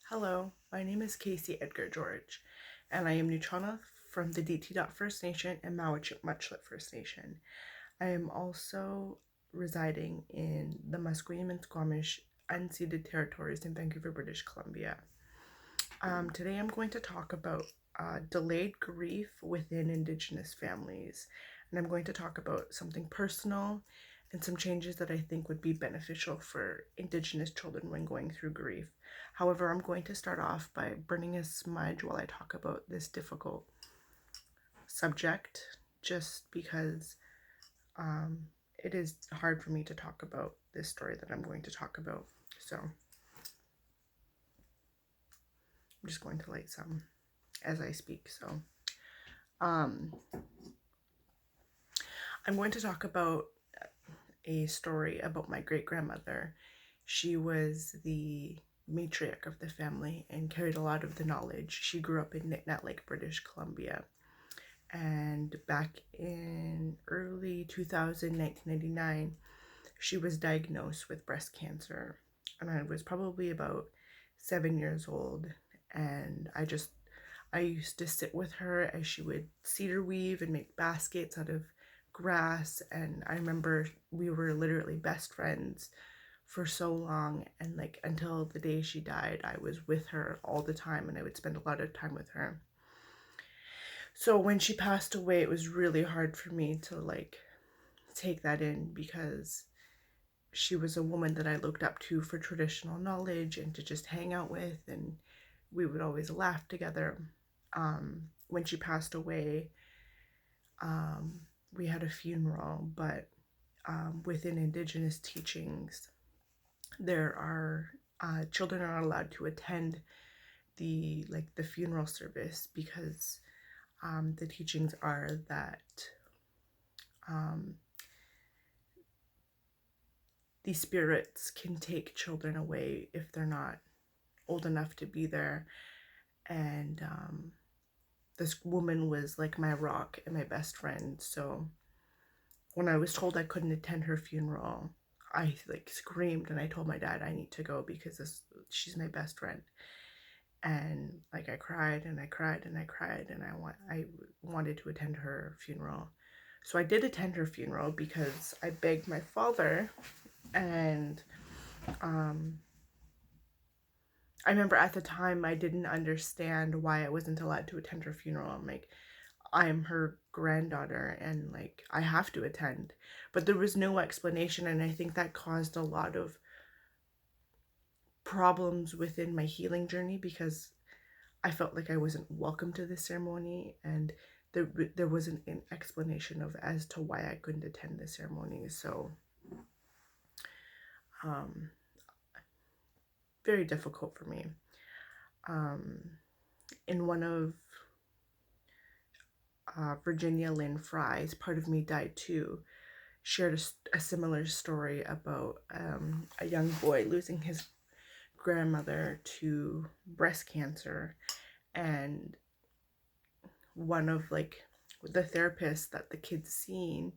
Hello, my name is Casey Edgar George, and I am Neutrona from the DT First Nation and Muchlet First Nation. I am also residing in the Musqueam and Squamish unceded territories in Vancouver, British Columbia. Today I'm going to talk about delayed grief within Indigenous families, and I'm going to talk about something personal and some changes that I think would be beneficial for Indigenous children when going through grief. However, I'm going to start off by burning a smudge while I talk about this difficult subject, just because it is hard for me to talk about this story that I'm going to talk about. So I'm just going to light some as I speak. So I'm going to talk about a story about my great grandmother. She was the matriarch of the family and carried a lot of the knowledge. She grew up in Nitnat Lake, British Columbia. And back in early 2000, 1999, she was diagnosed with breast cancer. And I was probably about 7 years old. And I used to sit with her as she would cedar weave and make baskets out of grass. And I remember we were literally best friends for so long, and like until the day she died, I was with her all the time and I would spend a lot of time with her. So when she passed away, it was really hard for me to like take that in, because she was a woman that I looked up to for traditional knowledge and to just hang out with, and we would always laugh together. When she passed away, we had a funeral, but within Indigenous teachings, there are children are not allowed to attend the funeral service, because the teachings are that these spirits can take children away if they're not old enough to be there. And this woman was like my rock and my best friend. So when I was told I couldn't attend her funeral, I like screamed and I told my dad I need to go because she's my best friend. And like I cried and I cried and I cried, and I wanted to attend her funeral. So I did attend her funeral because I begged my father. And I remember at the time I didn't understand why I wasn't allowed to attend her funeral. I'm like, I'm her granddaughter and like I have to attend. But there was no explanation, and I think that caused a lot of problems within my healing journey, because I felt like I wasn't welcome to the ceremony, and there wasn't an explanation of as to why I couldn't attend the ceremony. So very difficult for me. In one of Virginia Lynn Fry's Part of Me Died Too shared a similar story about a young boy losing his grandmother to breast cancer. And one of like the therapists that the kid's seen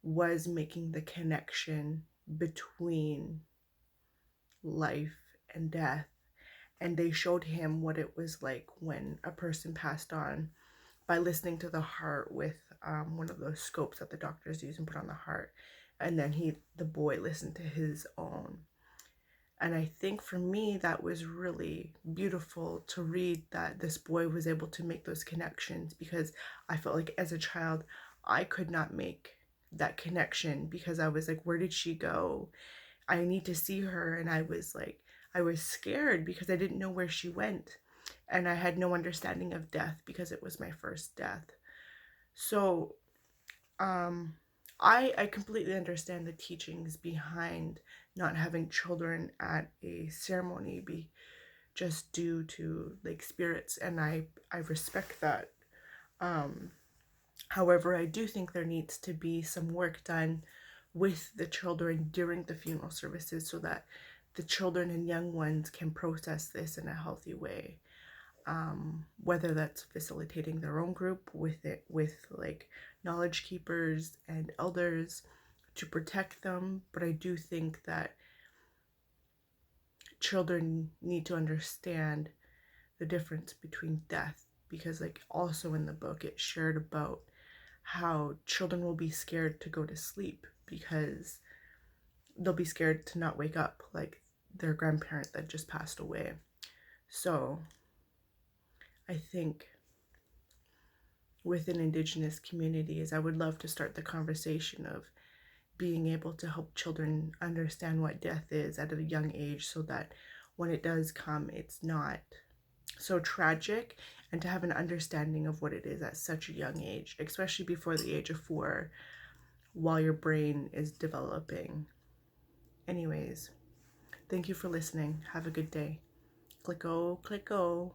was making the connection between life and death, and they showed him what it was like when a person passed on by listening to the heart with one of those scopes that the doctors use and put on the heart. And then the boy listened to his own. And I think for me, that was really beautiful to read that this boy was able to make those connections, because I felt like as a child, I could not make that connection, because I was like, where did she go? I need to see her. And I was scared because I didn't know where she went. And I had no understanding of death because it was my first death. So I completely understand the teachings behind not having children at a ceremony, be just due to like spirits, and I respect that. However, I do think there needs to be some work done with the children during the funeral services, so that the children and young ones can process this in a healthy way. Whether that's facilitating their own group with like knowledge keepers and elders to protect them. But I do think that children need to understand the difference between death, because like also in the book it shared about how children will be scared to go to sleep because they'll be scared to not wake up like their grandparent that just passed away. So I think within indigenous communities, I would love to start the conversation of being able to help children understand what death is at a young age, so that when it does come, it's not so tragic, and to have an understanding of what it is at such a young age, especially before the age of 4, while your brain is developing. Anyways, thank you for listening. Have a good day. Clicko, clicko.